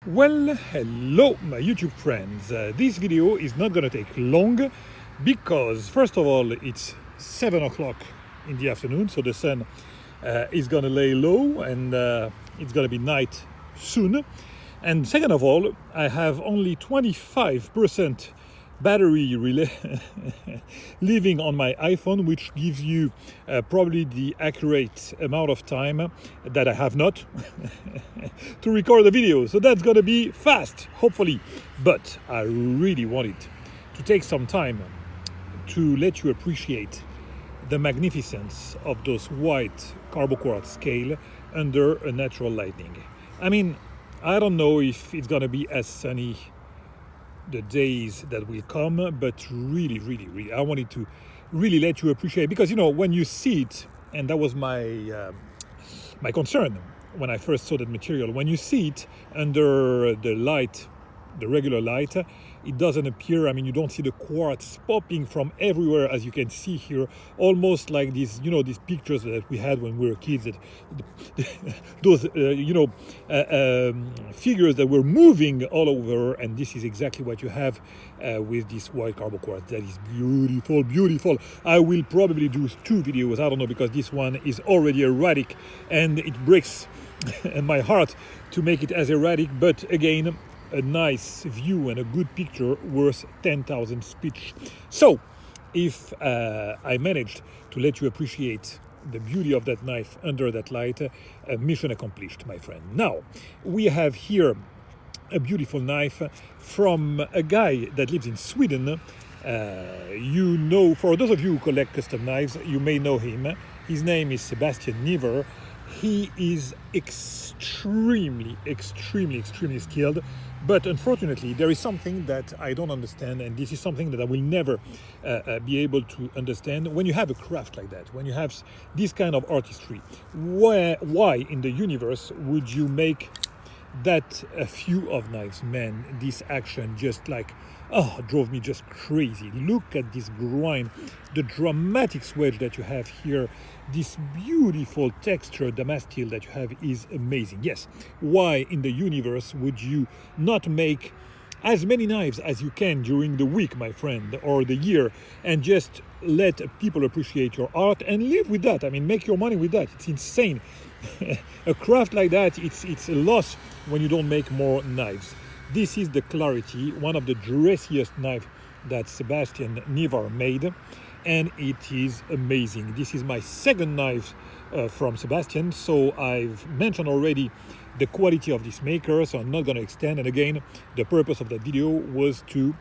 Well, hello my YouTube friends. This video is not gonna take long because first of all it's 7 o'clock in the afternoon, so the sun is gonna lay low and it's gonna be night soon. And second of all, I have only 25% battery living on my iPhone, which gives you probably the accurate amount of time that I have not to record the video. So that's gonna be fast, hopefully. But I really wanted to take some time to let you appreciate the magnificence of those white carbon quartz scale under a natural lighting. I mean, I don't know if it's gonna be as sunny the days that will come, but really I wanted to really let you appreciate, because when you see it, and that was my my concern when I first saw that material, when you see it under the light, the regular light, it doesn't appear, I mean, you don't see the quartz popping from everywhere, as you can see here, almost like these, these pictures that we had when we were kids, that those, figures that were moving all over. And this is exactly what you have with this white carbon quartz. That is beautiful. I will probably do 2 videos, I don't know, because this one is already erratic and it breaks my heart to make it as erratic. But again, a nice view and a good picture worth 10,000 speech. So if I managed to let you appreciate the beauty of that knife under that light, mission accomplished, my friend. Now we have here a beautiful knife from a guy that lives in Sweden. For those of you who collect custom knives, you may know him. His name is Sebastian Larsson. He is extremely skilled, but unfortunately there is something that I don't understand, and this is something that I will never be able to understand. When you have a craft like that, when you have this kind of artistry, why in the universe would you make that a few of knives? Man, this action just drove me just crazy. Look at this grind, the dramatic swedge that you have here, this beautiful texture damasteel that you have is amazing. Yes, why in the universe would you not make as many knives as you can during the week, my friend, or the year, and just let people appreciate your art and live with that? I mean, make your money with that. It's insane. A craft like that, it's a loss when you don't make more knives. This is the Clarity, one of the dressiest knives that Sebastian Larsson made, and it is amazing. This is my second knife from Sebastian, so I've mentioned already the quality of this maker, so I'm not going to extend. And again, the purpose of that video was to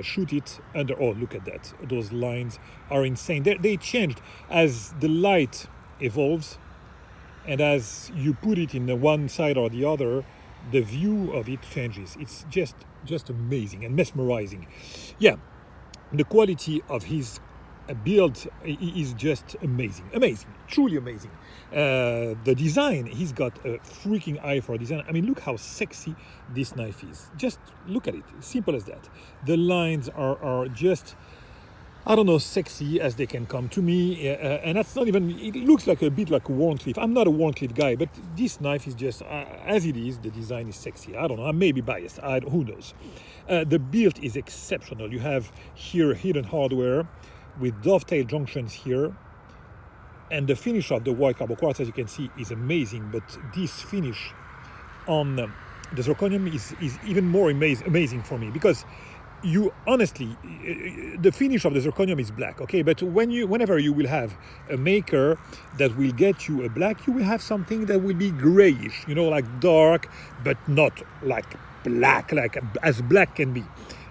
shoot it under. Oh, look at that. Those lines are insane. They changed as the light evolves, and as you put it in the one side or the other, the view of it changes. It's just amazing and mesmerizing. Yeah, the quality of his build is just amazing, truly amazing. The design, he's got a freaking eye for design. I mean, look how sexy this knife is. Just look at it, simple as that. The lines are just, I don't know, sexy as they can come to me, and that's not even, it looks like a bit like a Warncliffe. I'm not a Warncliffe guy, but this knife is just, as it is, the design is sexy. I don't know, I may be biased, who knows. The build is exceptional. You have here hidden hardware with dovetail junctions here, and the finish of the white carbon quartz, as you can see, is amazing. But this finish on the zirconium is even more amazing for me, because you honestly, the finish of the zirconium is black, okay, but whenever you will have a maker that will get you a black, you will have something that will be grayish, like dark, but not like black, like as black can be.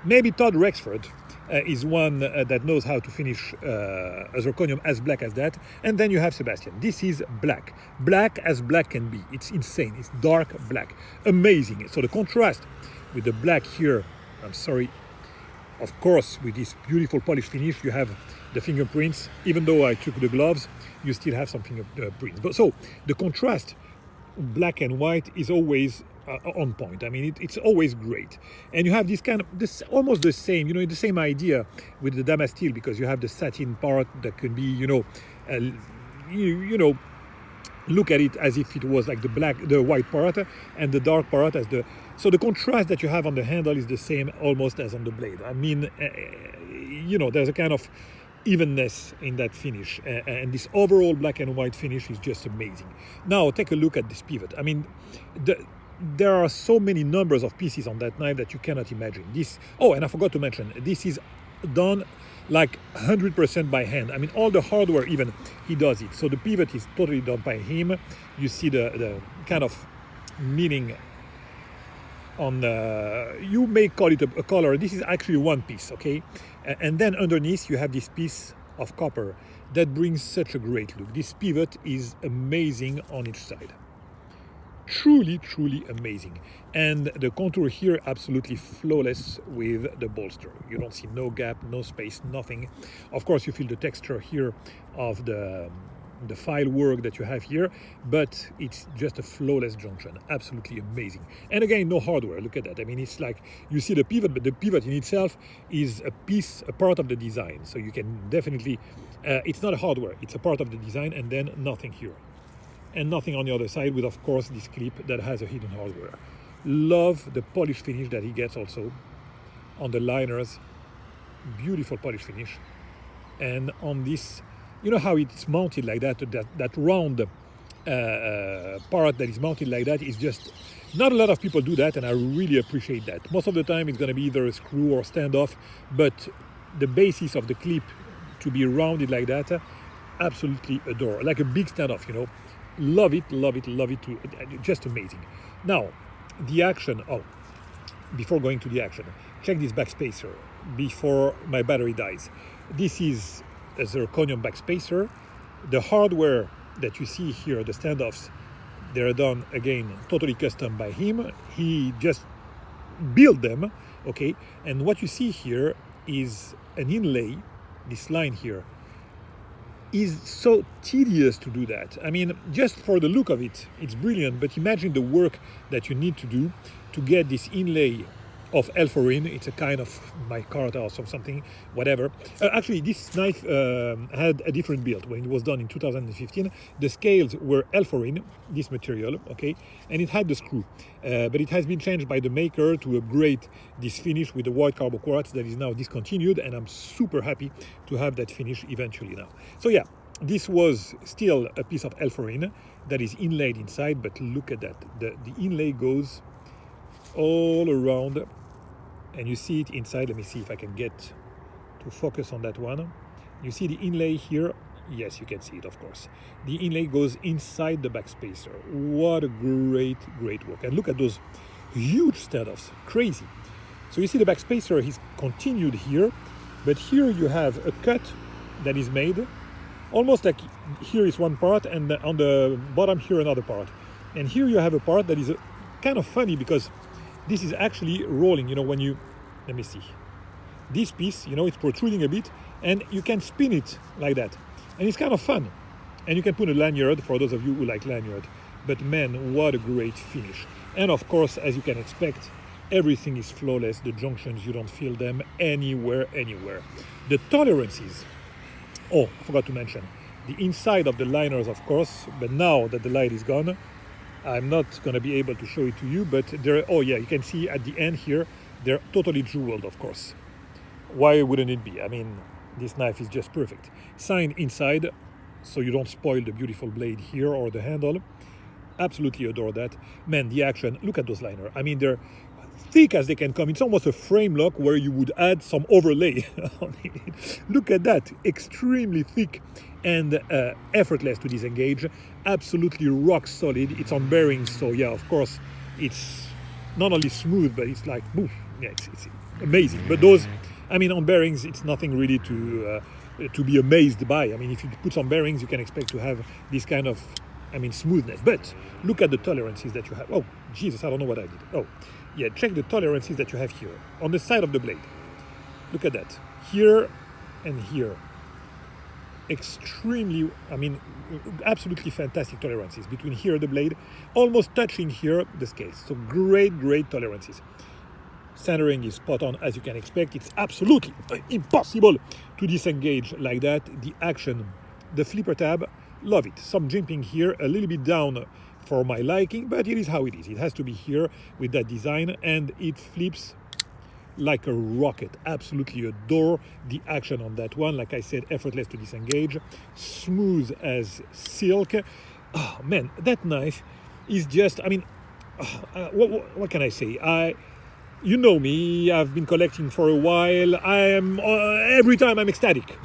Maybe Todd Rexford is one that knows how to finish a zirconium as black as that. And then you have Sebastian. This is black as black can be. It's insane. It's dark black, amazing. So the contrast with the black here, I'm sorry, of course, with this beautiful polished finish, you have the fingerprints. Even though I took the gloves, you still have some fingerprints. But so the contrast, black and white, is always on point. I mean, it's always great. And you have this almost the same, the same idea with the damasteel, because you have the satin part that can be, look at it as if it was like the white part, and the dark part as the. So the contrast that you have on the handle is the same almost as on the blade. I mean, there's a kind of evenness in that finish, and this overall black and white finish is just amazing. Now take a look at this pivot. I mean, there are so many numbers of pieces on that knife that you cannot imagine. And I forgot to mention, this is done like 100% by hand. I mean, all the hardware, even, he does it. So the pivot is totally done by him. You see the kind of meaning on you may call it a color. This is actually one piece, okay? And then underneath you have this piece of copper that brings such a great look. This pivot is amazing on each side. Truly, truly amazing. And the contour here, absolutely flawless with the bolster. You don't see no gap, no space, nothing. Of course, you feel the texture here of the file work that you have here, but it's just a flawless junction. Absolutely amazing. And again, no hardware. Look at that. I mean, it's like you see the pivot, but the pivot in itself is a part of the design. So you can definitely, it's not a hardware, it's a part of the design, and then nothing here. And nothing on the other side with, of course, this clip that has a hidden hardware. Love the polish finish that he gets also on the liners. Beautiful polish finish. And on this, you know how it's mounted like that, that round part that is mounted like that is just, not a lot of people do that, and I really appreciate that. Most of the time it's going to be either a screw or standoff, but the basis of the clip to be rounded like that, absolutely adore. Like a big standoff, Love it, love it, love it, just amazing. Now, the action, before going to the action, check this backspacer before my battery dies. This is a zirconium backspacer. The hardware that you see here, the standoffs, they're done, again, totally custom by him. He just built them, okay? And what you see here is an inlay, this line here, is so tedious to do that. I mean, just for the look of it, it's brilliant, but imagine the work that you need to do to get this inlay of Elforin. It's a kind of micarta or something, whatever. Actually, this knife had a different build when it was done in 2015. The scales were Elforin, this material, okay, and it had the screw. But it has been changed by the maker to upgrade this finish with the white carbo quartz that is now discontinued, and I'm super happy to have that finish eventually now. So yeah, this was still a piece of Elforin that is inlaid inside, but look at that. The inlay goes all around, and you see it inside. Let me see if I can get to focus on that one. You see the inlay here? Yes, you can see it, of course. The inlay goes inside the backspacer. What a great work. And look at those huge standoffs, crazy. So you see the backspacer is continued here, but here you have a cut that is made, almost like here is one part, and on the bottom here another part. And here you have a part that is kind of funny because this is actually rolling, when you, let me see. This piece, it's protruding a bit, and you can spin it like that. And it's kind of fun. And you can put a lanyard for those of you who like lanyard. But man, what a great finish. And of course, as you can expect, everything is flawless. The junctions, you don't feel them anywhere. The tolerances, I forgot to mention, the inside of the liners, of course, but now that the light is gone, I'm not going to be able to show it to you, but you can see at the end here, they're totally jeweled, of course. Why wouldn't it be? I mean, this knife is just perfect. Signed inside, so you don't spoil the beautiful blade here or the handle. Absolutely adore that. Man, the action, look at those liners. I mean, they're thick as they can come. It's almost a frame lock where you would add some overlay on it. Look at that, extremely thick and effortless to disengage. Absolutely rock solid. It's on bearings, so yeah, of course, it's not only smooth, but it's like, boof. Yeah, it's amazing. But those, I mean, on bearings, it's nothing really to be amazed by. I mean, if you put some bearings, you can expect to have this kind of, smoothness. But look at the tolerances that you have. Oh, Jesus, I don't know what I did. Oh, yeah, check the tolerances that you have here on the side of the blade. Look at that. Here and here. Extremely, absolutely fantastic tolerances between here the blade, almost touching here the scales. So great tolerances. Centering is spot on as you can expect. It's absolutely impossible to disengage like that. The action, the flipper tab, love it. Some jimping here, a little bit down for my liking, but it is how it is. It has to be here with that design, and it flips like a rocket. Absolutely adore the action on that one. Like I said, effortless to disengage, smooth as silk. Oh man, that knife is just, I mean, what can I say? You know me, I've been collecting for a while. I am, every time I'm ecstatic.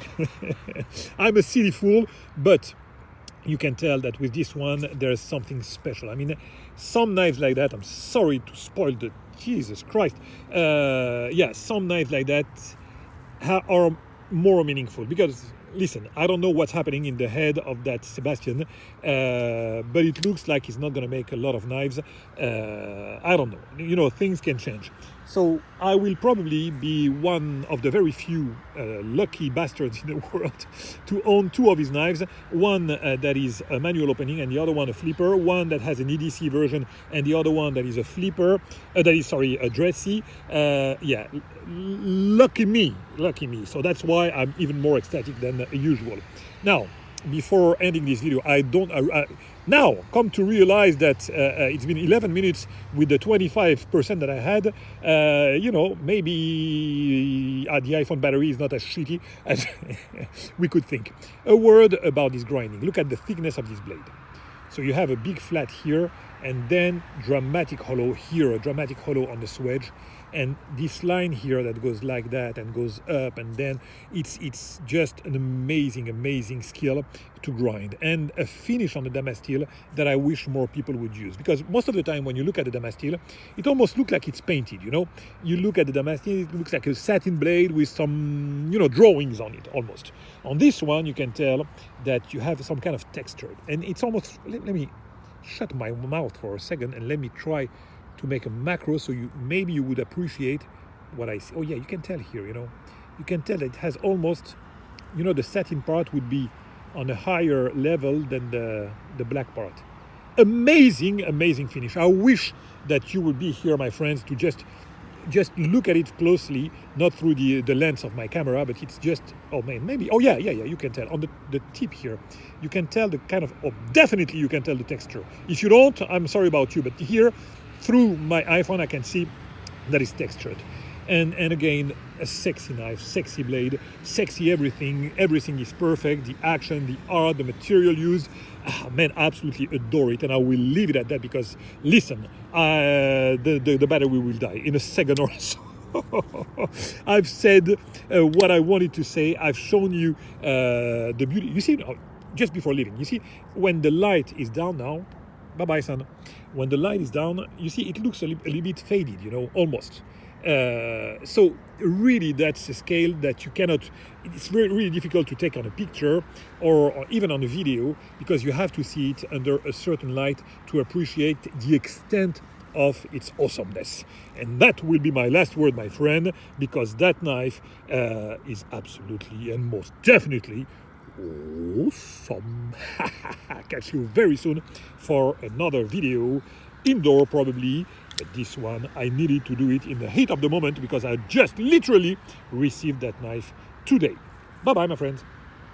I'm a silly fool, but you can tell that with this one, there's something special. I mean, some knives like that, I'm sorry to spoil the Jesus Christ. Yeah, some knives like that are more meaningful because, listen, I don't know what's happening in the head of that Sebastian, but it looks like he's not going to make a lot of knives. I don't know. You know, things can change. So I will probably be one of the very few lucky bastards in the world to own two of his knives. One that is a manual opening and the other one a flipper. One that has an EDC version and the other one that is a flipper. A dressy. Yeah, lucky me. So that's why I'm even more ecstatic than usual. Now, before ending this video, I now come to realize that it's been 11 minutes with the 25% that I had. You know, maybe the iPhone battery is not as shitty as we could think. A word about this grinding. Look at the thickness of this blade. So you have a big flat here, and then dramatic hollow here, a dramatic hollow on the swedge, and this line here that goes like that and goes up, and then it's just an amazing skill to grind, and a finish on the Damasteel that I wish more people would use, because most of the time when you look at the Damasteel, it almost looks like it's painted. You know, you look at the Damasteel, it looks like a satin blade with some, you know, drawings on it almost. On this one, you can tell that you have some kind of texture, and it's almost, let me shut my mouth for a second and let me try to make a macro so maybe you would appreciate what I see. Oh yeah, you can tell here, you know, you can tell that it has almost, you know, the satin part would be on a higher level than the black part. Amazing finish. I wish that you would be here, my friends, to just look at it closely, not through the lens of my camera, but it's just, oh man, maybe, oh yeah, you can tell on the tip here, you can tell the kind of, oh, definitely you can tell the texture. If you don't, I'm sorry about you, but here through my iPhone I can see that it's textured. And again, a sexy knife, sexy blade, sexy everything is perfect. The action, the art, the material used, man, absolutely adore it. And I will leave it at that because, listen, the battery will die in a second or so. I've said what I wanted to say. I've shown you the beauty. You see, just before leaving, you see, when the light is down now, bye-bye, son. When the light is down, you see, it looks a little bit faded, you know, almost. So really that's a scale that you cannot, it's really difficult to take on a picture or even on a video, because you have to see it under a certain light to appreciate the extent of its awesomeness. And that will be my last word, my friend, because that knife is absolutely and most definitely awesome. Catch you very soon for another video, indoor probably. But this one, I needed to do it in the heat of the moment because I just literally received that knife today. Bye-bye, my friends.